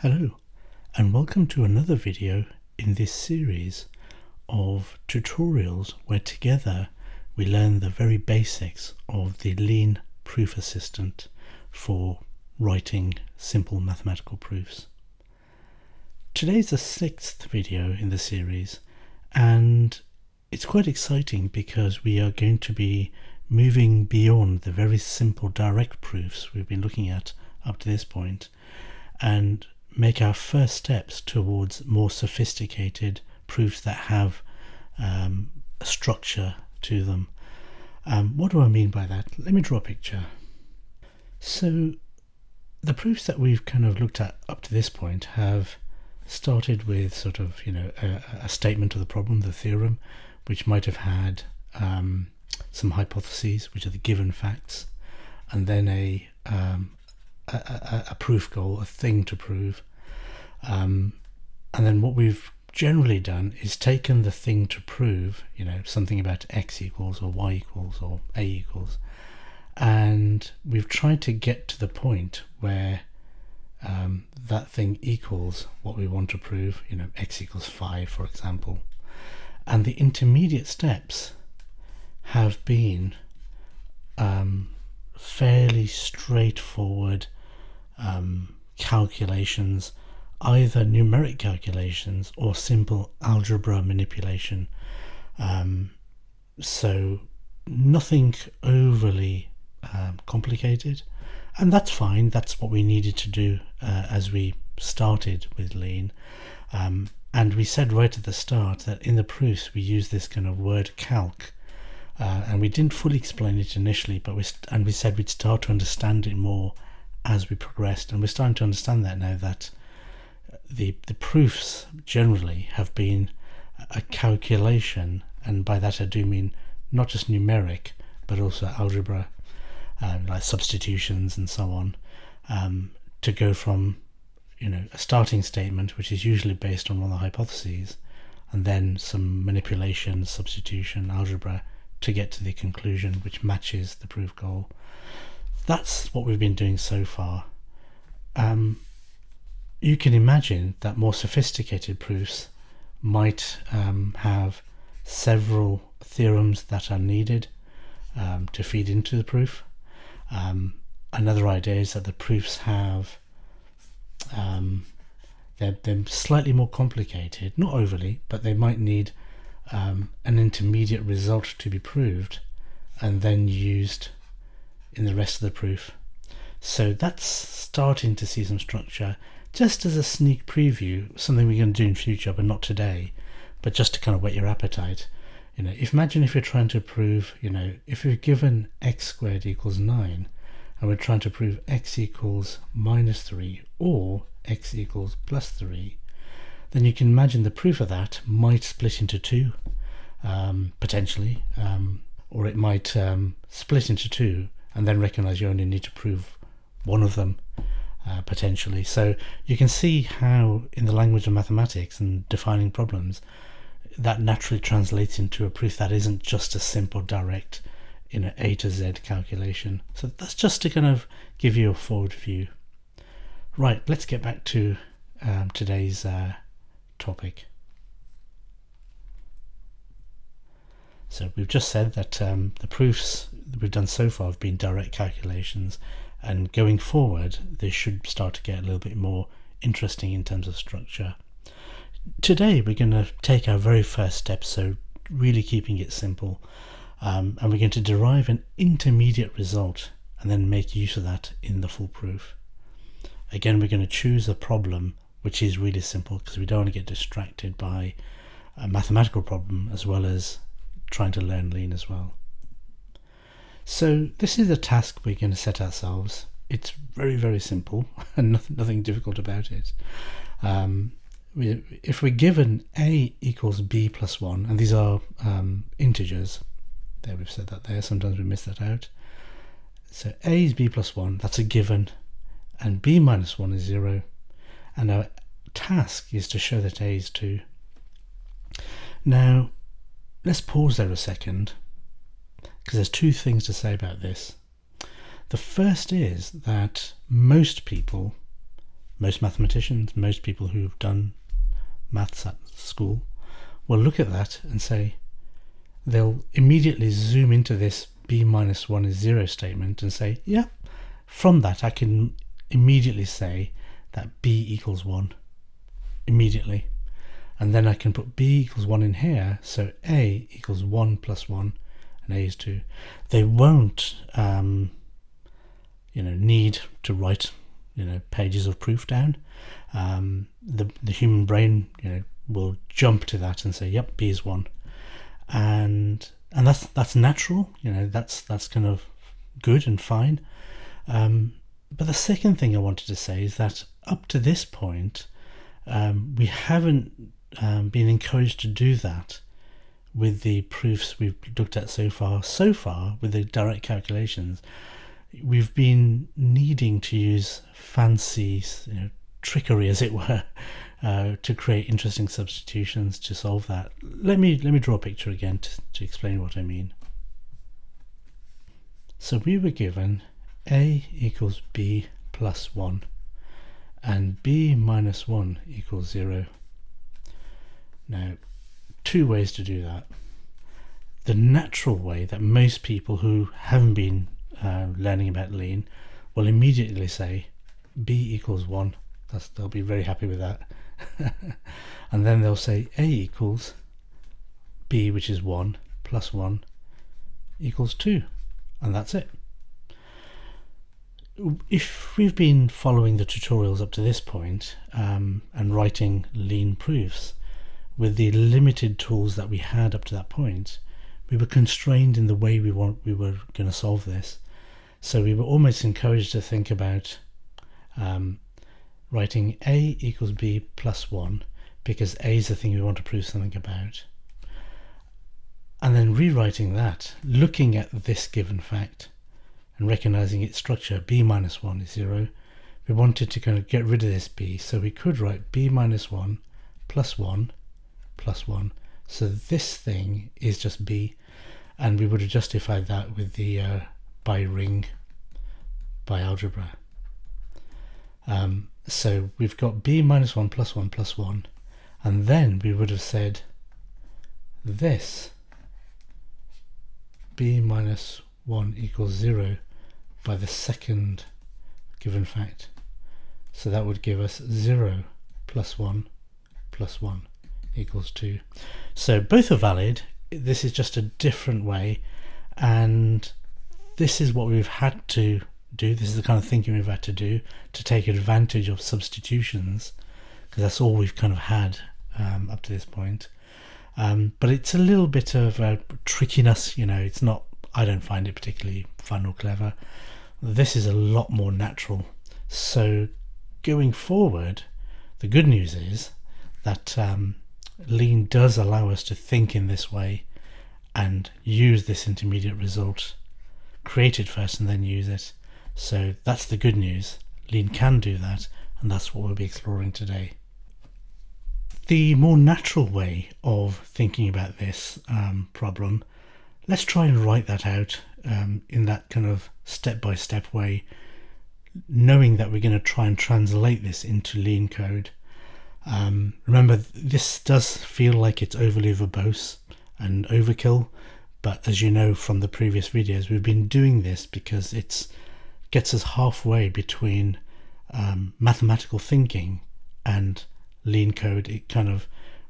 Hello, and welcome to another video in this series of tutorials where together we learn the very basics of the Lean Proof Assistant for writing simple mathematical proofs. Today's the sixth video in the series, and it's quite exciting because we are going to be moving beyond the very simple direct proofs we've been looking at up to this point and make our first steps towards more sophisticated proofs that have a structure to them. What do I mean by that? Let me draw a picture. So the proofs that we've kind of looked at up to this point have started with sort of, a statement of the problem, the theorem, which might have had some hypotheses, which are the given facts, and then a proof goal, a thing to prove. And then what we've generally done is taken the thing to prove, something about x equals or y equals or a equals, and we've tried to get to the point where that thing equals what we want to prove, x equals 5, for example. And the intermediate steps have been fairly straightforward calculations, either numeric calculations or simple algebra manipulation. So nothing overly complicated, and that's fine. That's what we needed to do as we started with Lean. And we said right at the start that in the proofs we use this kind of word calc, and we didn't fully explain it initially, but we said we'd start to understand it more as we progressed, and we're starting to understand that now, that the proofs generally have been a calculation, and by that I do mean not just numeric but also algebra, like substitutions and so on, to go from a starting statement which is usually based on one of the hypotheses, and then some manipulation, substitution, algebra to get to the conclusion which matches the proof goal. That's what we've been doing so far. You can imagine that more sophisticated proofs might have several theorems that are needed to feed into the proof. Another idea is that the proofs have they're slightly more complicated, not overly, but they might need an intermediate result to be proved and then used in the rest of the proof. So that's starting to see some structure. Just as a sneak preview, something we're going to do in future, but not today, but just to kind of whet your appetite. Imagine if you're trying to prove, if you're given x squared equals 9, and we're trying to prove x equals minus 3 or x equals plus 3, then you can imagine the proof of that might split into two, potentially, or it might split into two and then recognize you only need to prove one of them, potentially. So you can see how in the language of mathematics and defining problems, that naturally translates into a proof that isn't just a simple direct A to Z calculation. So that's just to kind of give you a forward view. Right, let's get back to today's topic. So we've just said that the proofs that we've done so far have been direct calculations, and going forward they should start to get a little bit more interesting in terms of structure. Today we're going to take our very first step, so really keeping it simple, and we're going to derive an intermediate result and then make use of that in the full proof. Again, we're going to choose a problem which is really simple because we don't want to get distracted by a mathematical problem as well as trying to learn Lean as well. So this is a task we're going to set ourselves. It's very, very simple and nothing difficult about it. If we're given a equals b plus 1, and these are integers, there we've said that there, sometimes we miss that out. So a is b plus 1, that's a given, and b minus 1 is 0, and our task is to show that a is 2. Now let's pause there a second, because there's two things to say about this. The first is that most people most mathematicians, most people who've done maths at school will look at that and say, they'll immediately zoom into this b minus 1 is 0 statement and say, yeah, from that I can immediately say that b equals 1 immediately. And then I can put b equals 1 in here, so a equals 1 plus 1, and a is 2. They won't need to write pages of proof down. The human brain will jump to that and say, yep, b is 1. And that's natural, that's kind of good and fine. But the second thing I wanted to say is that up to this point, we haven't been encouraged to do that with the proofs we've looked at so far. So far, with the direct calculations, we've been needing to use fancy trickery, as it were, to create interesting substitutions to solve that. Let me draw a picture again to explain what I mean. So we were given a equals b plus 1 and b minus 1 equals 0. Now, two ways to do that. The natural way that most people who haven't been learning about lean will immediately say b equals 1. They'll be very happy with that. And then they'll say a equals b, which is 1, plus 1 equals 2. And that's it. If we've been following the tutorials up to this point and writing lean proofs with the limited tools that we had up to that point, we were constrained in the way we were going to solve this. So we were almost encouraged to think about writing a equals b plus 1 because a is the thing we want to prove something about, and then rewriting that, looking at this given fact and recognizing its structure, b minus 1 is 0. We wanted to kind of get rid of this b, so we could write b minus 1 plus 1 plus 1. So this thing is just b, and we would have justified that with the by algebra. So we've got b minus 1 plus 1 plus 1, and then we would have said this b minus 1 equals 0 by the second given fact. So that would give us 0 plus 1 plus 1 equals 2. So both are valid. This is just a different way, and this is what we've had to do. This is the kind of thinking we've had to do to take advantage of substitutions, because that's all we've kind of had up to this point. But it's a little bit of trickiness, it's not, I don't find it particularly fun or clever. This is a lot more natural. So going forward, the good news is that lean does allow us to think in this way and use this intermediate result, create it first and then use it. So that's the good news. Lean can do that, and that's what we'll be exploring today. The more natural way of thinking about this problem, let's try and write that out in that kind of step-by-step way, knowing that we're going to try and translate this into lean code. Remember, this does feel like it's overly verbose and overkill, but as you know from the previous videos, we've been doing this because it gets us halfway between mathematical thinking and lean code.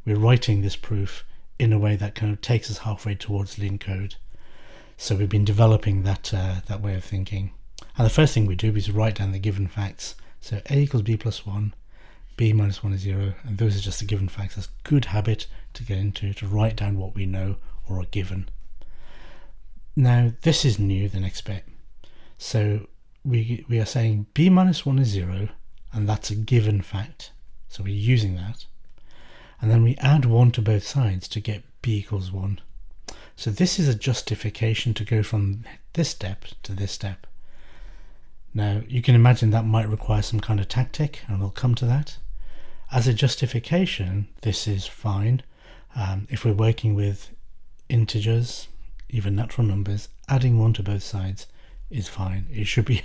We're writing this proof in a way that kind of takes us halfway towards lean code. So we've been developing that way of thinking. And the first thing we do is write down the given facts. So a equals b plus 1, b minus 1 is 0, and those are just the given facts. That's a good habit to get into, to write down what we know or are given. Now this is new, the next bit. So we are saying b minus 1 is 0, and that's a given fact. So we're using that. And then we add 1 to both sides to get b equals 1. So this is a justification to go from this step to this step. Now you can imagine that might require some kind of tactic, and we'll come to that. As a justification, this is fine. If we're working with integers, even natural numbers, adding 1 to both sides is fine. It should be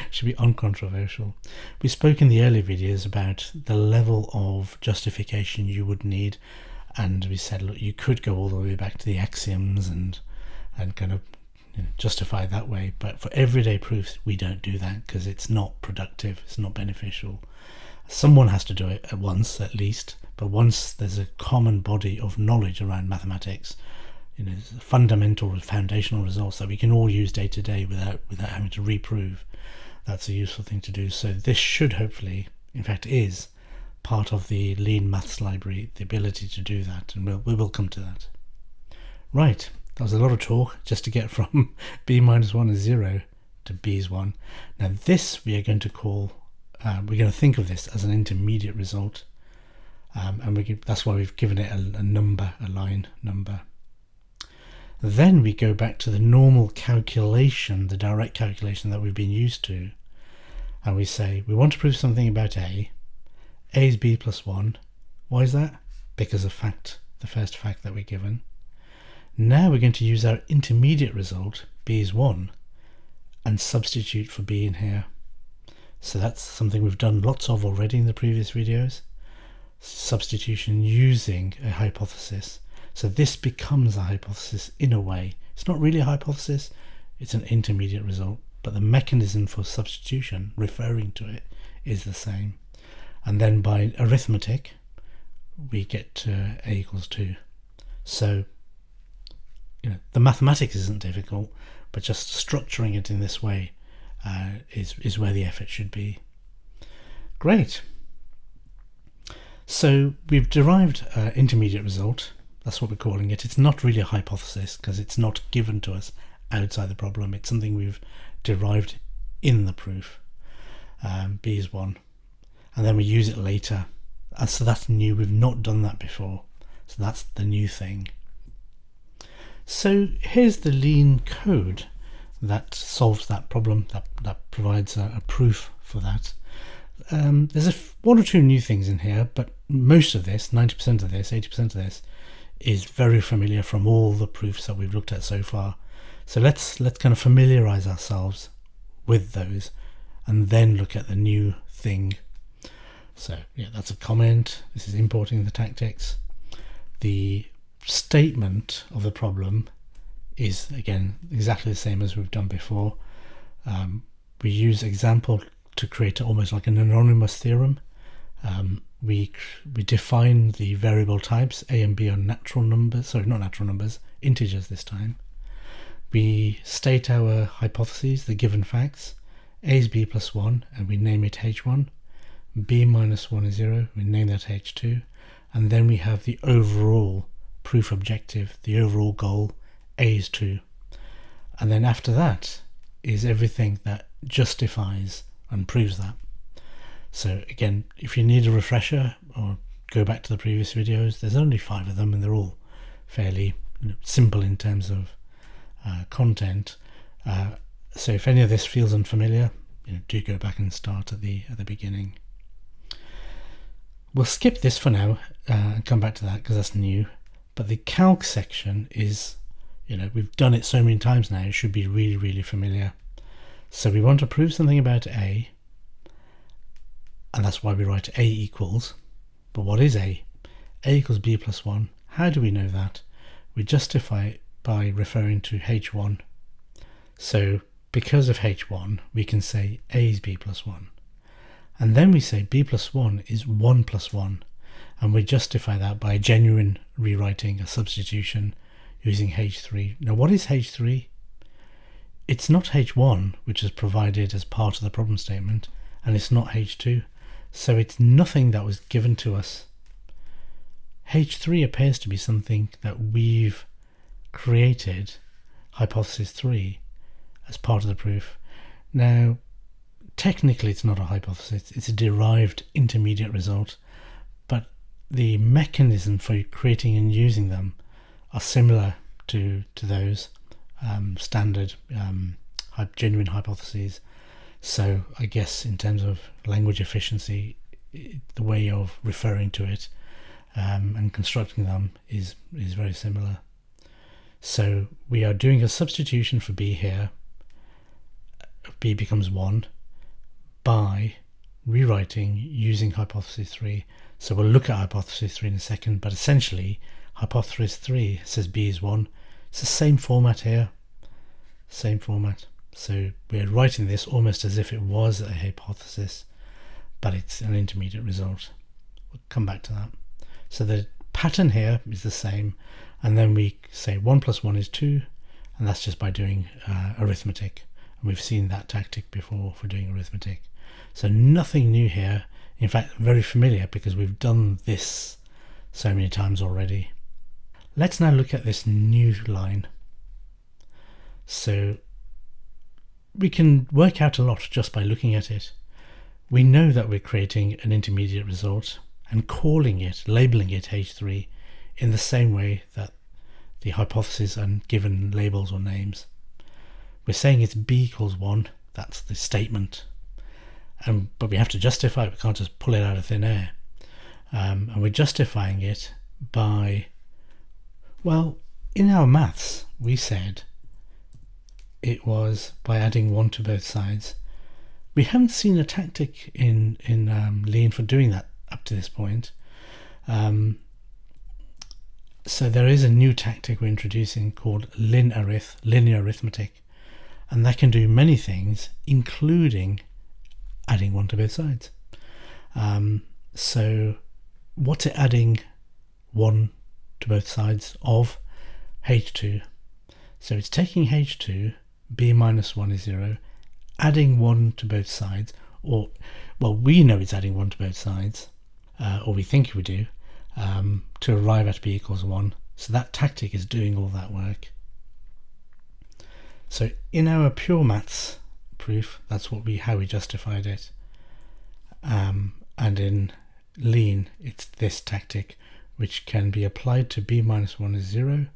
should be uncontroversial. We spoke in the earlier videos about the level of justification you would need, and we said, look, you could go all the way back to the axioms and kind of justify it that way, but for everyday proofs we don't do that because it's not productive, it's not beneficial. Someone has to do it at once at least, but once there's a common body of knowledge around mathematics, fundamental foundational results that we can all use day to day without having to reprove, that's a useful thing to do. So this should hopefully, in fact is, part of the Lean Maths library, the ability to do that, and we will come to that. Right, that was a lot of talk just to get from b minus 1 is 0 to b's 1. Now this we are going to call, we're going to think of this as an intermediate result, and that's why we've given it a number, a line number. Then we go back to the normal calculation, the direct calculation that we've been used to, and we say we want to prove something about a is b plus 1. Why is that? Because of the first fact that we're given. Now we're going to use our intermediate result, b is 1, and substitute for b in here. So that's something we've done lots of already in the previous videos. Substitution using a hypothesis. So this becomes a hypothesis in a way. It's not really a hypothesis, it's an intermediate result, but the mechanism for substitution, referring to it, is the same. And then by arithmetic, we get to a equals 2. So the mathematics isn't difficult, but just structuring it in this way is where the effort should be. Great. So we've derived an intermediate result. That's what we're calling it. It's not really a hypothesis because it's not given to us outside the problem. It's something we've derived in the proof. B is 1. And then we use it later. And so that's new. We've not done that before. So that's the new thing. So here's the Lean code that solves that problem, that provides a proof for that. There's one or two new things in here, but most of this, 90% of this, 80% of this, is very familiar from all the proofs that we've looked at so far. So let's kind of familiarize ourselves with those and then look at the new thing. So yeah, that's a comment. This is importing the tactics. The statement of the problem is again exactly the same as we've done before. We use example to create almost like an anonymous theorem. We define the variable types. A and B are natural numbers, sorry, not natural numbers, integers this time. We state our hypotheses, the given facts. A is b plus 1, and we name it h1. B minus 1 is 0, we name that h2. And then we have the overall proof objective, the overall goal, A is 2. And then after that is everything that justifies and proves that. So again, if you need a refresher or go back to the previous videos, there's only 5 of them and they're all fairly simple in terms of content. So if any of this feels unfamiliar, do go back and start at the beginning. We'll skip this for now and come back to that because that's new. But the calc section is, we've done it so many times now, it should be really, really familiar. So we want to prove something about A, and that's why we write A equals. But what is A? A equals B plus 1. How do we know that? We justify it by referring to H1. So because of H1, we can say A is B plus 1. And then we say B plus 1 is 1 plus 1. And we justify that by genuine rewriting, a substitution using H3. Now what is H3? It's not H1, which is provided as part of the problem statement, and it's not H2. So it's nothing that was given to us. H3 appears to be something that we've created, hypothesis 3, as part of the proof. Now, technically it's not a hypothesis, it's a derived intermediate result, but the mechanism for creating and using them are similar to those standard genuine hypotheses. So I guess in terms of language efficiency, the way of referring to it and constructing them is very similar. So we are doing a substitution for B here. B becomes 1, by rewriting using hypothesis 3. So we'll look at hypothesis 3 in a second, but essentially hypothesis 3 says B is 1. It's the same format here, same format. So we're writing this almost as if it was a hypothesis, but it's an intermediate result. We'll come back to that. So the pattern here is the same, and then we say 1 plus 1 is 2, and that's just by doing arithmetic. And we've seen that tactic before for doing arithmetic. So nothing new here. In fact, very familiar because we've done this so many times already. Let's now look at this new line. So we can work out a lot just by looking at it. We know that we're creating an intermediate result and calling it, labeling it H3 in the same way that the hypotheses are given labels or names. We're saying it's B equals 1, that's the statement. But we have to justify it, we can't just pull it out of thin air. And we're justifying it by, well, in our maths we said it was by adding 1 to both sides. We haven't seen a tactic in Lean for doing that up to this point. So there is a new tactic we're introducing called linear arithmetic, and that can do many things, including adding 1 to both sides. So what's it adding 1 to both sides of? H2. So it's taking H2, B minus 1 is 0, adding 1 to both sides, or, well, we know it's adding 1 to both sides, or we think we do, to arrive at B equals 1. So that tactic is doing all that work. So in our pure maths proof, that's how we justified it. And in Lean, it's this tactic which can be applied to B minus 1 is 0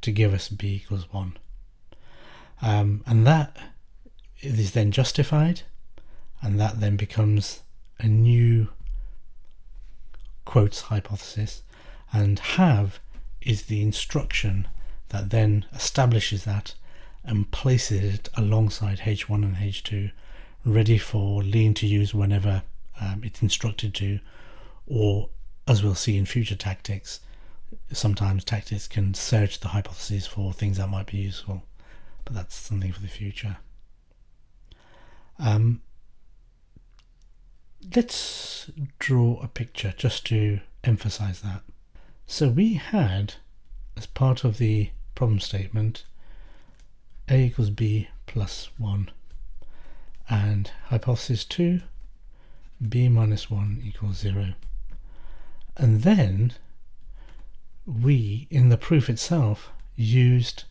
to give us B equals 1. And that is then justified, and that then becomes a new quotes hypothesis, and have is the instruction that then establishes that and places it alongside H1 and H2, ready for Lean to use whenever it's instructed to, or as we'll see in future tactics, sometimes tactics can search the hypotheses for things that might be useful, but that's something for the future. Let's draw a picture just to emphasize that. So we had, as part of the problem statement, A equals B plus 1, and hypothesis 2, B minus 1 equals 0. And then we, in the proof itself, used,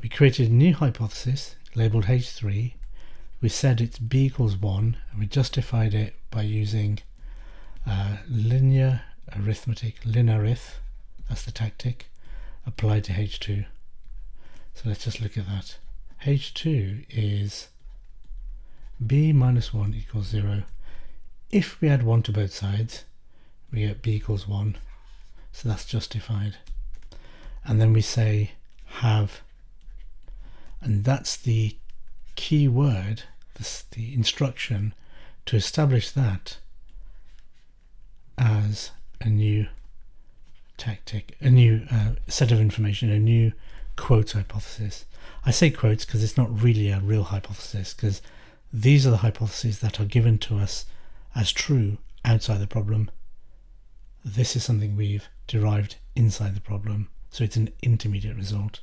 we created a new hypothesis labeled H3. We said it's B equals 1, and we justified it by using linear arithmetic, linarith, that's the tactic, applied to H2. So let's just look at that. H2 is B minus 1 equals 0. If we add 1 to both sides, we get B equals 1. So that's justified. And then we say have, and that's the key word, the instruction to establish that as a new tactic, a new set of information, a new quotes hypothesis. I say quotes because it's not really a real hypothesis, because these are the hypotheses that are given to us as true outside the problem. This is something we've derived inside the problem, so it's an intermediate result,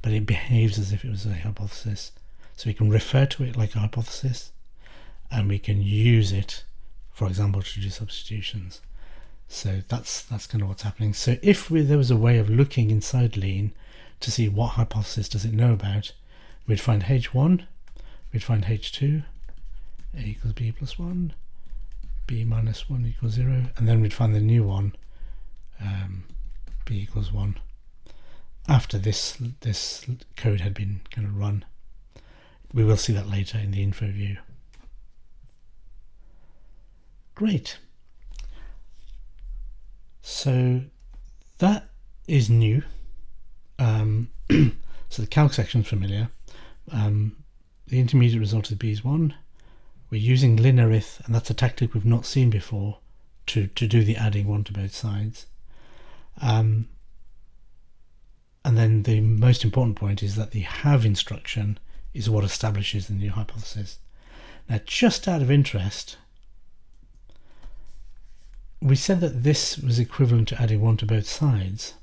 but it behaves as if it was a hypothesis. So we can refer to it like a hypothesis, and we can use it, for example, to do substitutions. So that's kind of what's happening. So if there was a way of looking inside Lean to see what hypothesis does it know about, we'd find H1, we'd find H2, A equals B plus 1, B minus 1 equals 0, and then we'd find the new one, B equals 1, after this code had been kind of run. We will see that later in the Infoview. Great. So that is new. So the calc section is familiar. The intermediate result of B is 1. we're using linearith, and that's a tactic we've not seen before to do the adding 1 to both sides. And then the most important point is that the have instruction is what establishes the new hypothesis. Now, just out of interest, we said that this was equivalent to adding 1 to both sides.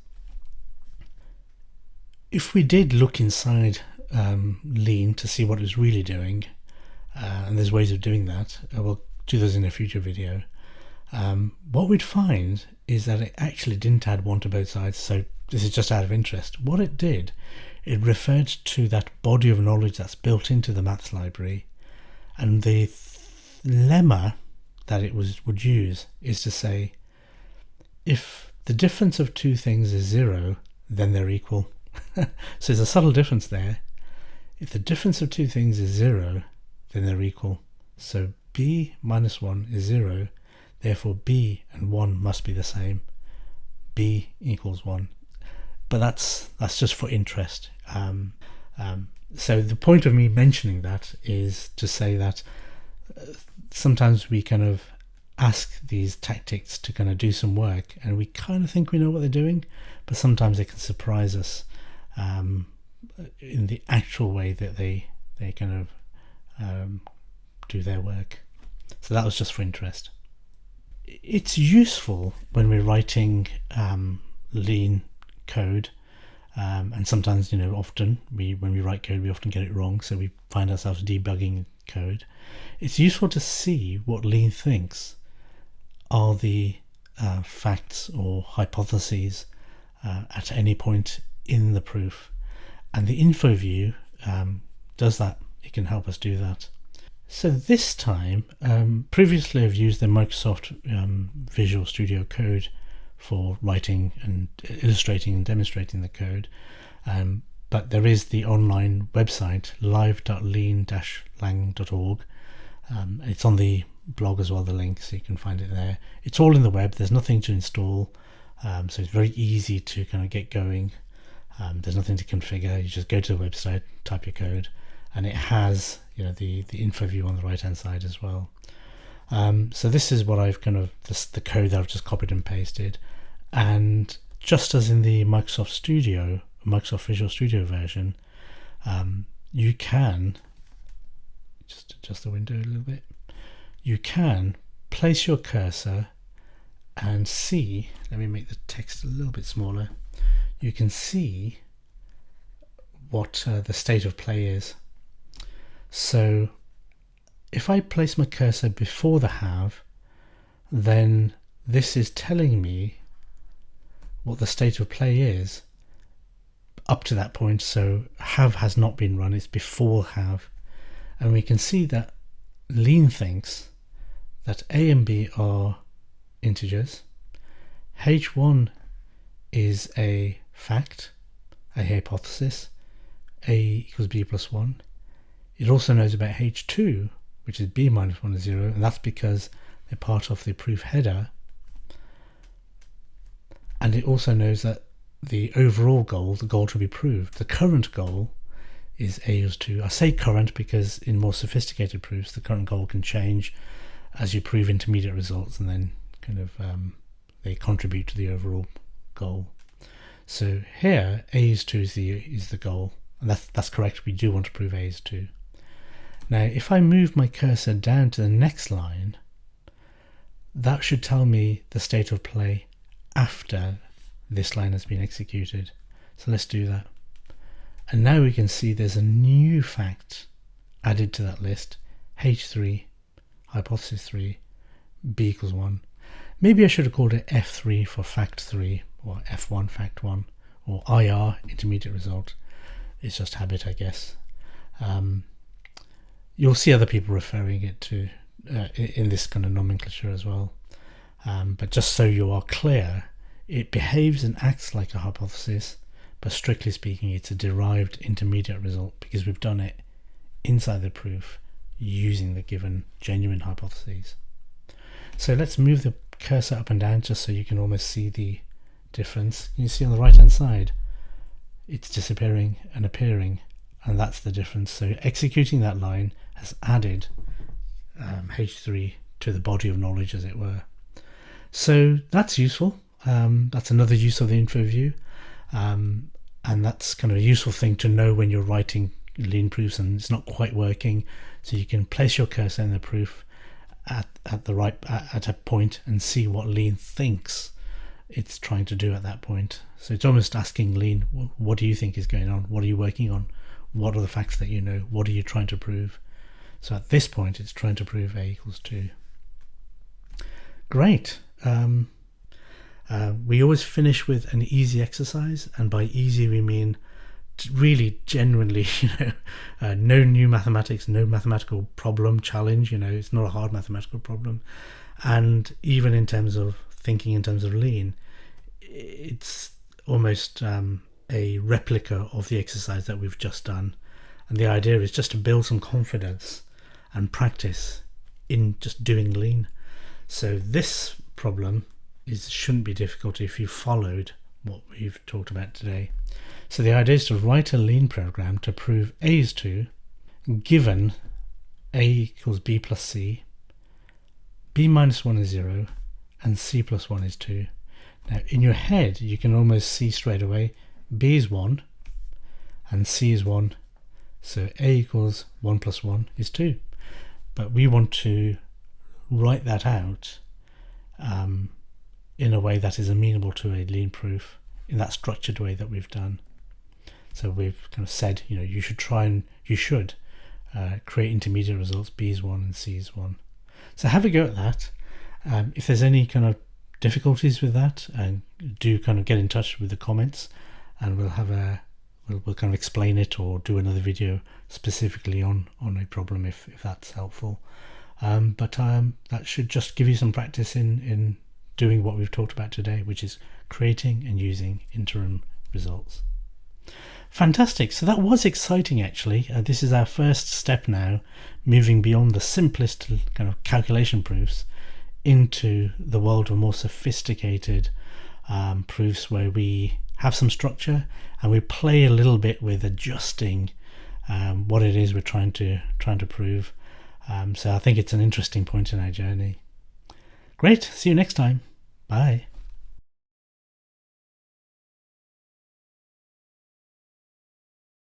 If we did look inside Lean to see what it was really doing, and there's ways of doing that, we'll do those in a future video, what we'd find is that it actually didn't add 1 to both sides. So this is just out of interest. What it did, it referred to that body of knowledge that's built into the maths library, and the lemma that it would use is to say, if the difference of two things is 0, then they're equal. So there's a subtle difference there. If the difference of two things is 0, then they're equal. So b minus 1 is 0, therefore b and 1 must be the same. B equals 1. But that's just for interest. So the point of me mentioning that is to say that sometimes we kind of ask these tactics to kind of do some work, and we kind of think we know what they're doing, but sometimes they can surprise us in the actual way that they kind of do their work. So that was just for interest. It's useful when we're writing Lean code, and sometimes, often when we write code, we often get it wrong, so we find ourselves debugging code. It's useful to see what Lean thinks are the facts or hypotheses at any point in the proof, and the Infoview does that. It can help us do that. So this time, previously I've used the Microsoft Visual Studio Code for writing and illustrating and demonstrating the code, but there is the online website live.lean-lang.org. It's on the blog as well, the link, so you can find it there. It's all in the web, there's nothing to install, so it's very easy to kind of get going. There's nothing to configure. You just go to the website, type your code, and it has the Infoview on the right hand side as well. So this is what I've the code that I've just copied and pasted, and just as in the Microsoft Visual Studio version, you can just adjust the window a little bit. You can place your cursor and see, let me make the text a little bit smaller, you can see what the state of play is. So if I place my cursor before the have, then this is telling me what the state of play is up to that point. So have has not been run, it's before have. And we can see that Lean thinks that a and b are integers, h1 is a fact, a hypothesis, a equals b plus 1. It also knows about h2, which is b minus 1 is 0, and that's because they're part of the proof header. And it also knows that the overall goal, the goal to be proved, the current goal is a equals 2. I say current because in more sophisticated proofs, the current goal can change as you prove intermediate results, and then they contribute to the overall goal. So here, a is 2 is the goal, and that's correct. We do want to prove a is 2. Now, if I move my cursor down to the next line, that should tell me the state of play after this line has been executed. So let's do that. And now we can see there's a new fact added to that list, h3, hypothesis 3, b equals 1. Maybe I should have called it f3 for fact 3, or f1 fact 1, or IR, intermediate result. It's just habit, I guess. You'll see other people referring it to in this kind of nomenclature as well. But just so you are clear, it behaves and acts like a hypothesis, but strictly speaking, it's a derived intermediate result because we've done it inside the proof using the given genuine hypotheses. So let's move the cursor up and down just so you can almost see the difference. You see on the right hand side, it's disappearing and appearing, and that's the difference. So executing that line has added H3 to the body of knowledge, as it were. So that's useful. That's another use of the Infoview. And that's kind of a useful thing to know when you're writing lean proofs and it's not quite working. So you can place your cursor in the proof at a point and see what lean thinks it's trying to do at that point. So it's almost asking lean, what do you think is going on? What are you working on? What are the facts that you know? What are you trying to prove? So at this point, it's trying to prove A equals 2. Great. We always finish with an easy exercise, and by easy we mean really genuinely, no new mathematics, no mathematical problem challenge. It's not a hard mathematical problem, and even in terms of thinking in terms of lean, it's almost a replica of the exercise that we've just done. And the idea is just to build some confidence and practice in just doing lean. So this problem shouldn't be difficult if you followed what we've talked about today. So the idea is to write a lean program to prove A is 2, given A equals B plus C, B minus 1 is 0, and C plus 1 is 2. Now in your head you can almost see straight away B is 1 and C is 1, so A equals 1 plus 1 is 2. But we want to write that out in a way that is amenable to a lean proof, in that structured way that we've done. So we've kind of said, you should create intermediate results, B is 1 and C is 1. So have a go at that. If there's any kind of difficulties with that, do kind of get in touch with the comments, and we'll kind of explain it or do another video specifically on a problem if that's helpful. But that should just give you some practice in doing what we've talked about today, which is creating and using interim results. Fantastic. So that was exciting, actually. This is our first step now, moving beyond the simplest kind of calculation proofs into the world of more sophisticated proofs, where we have some structure and we play a little bit with adjusting what it is we're trying to prove. So I think it's an interesting point in our journey. Great. See you next time. Bye.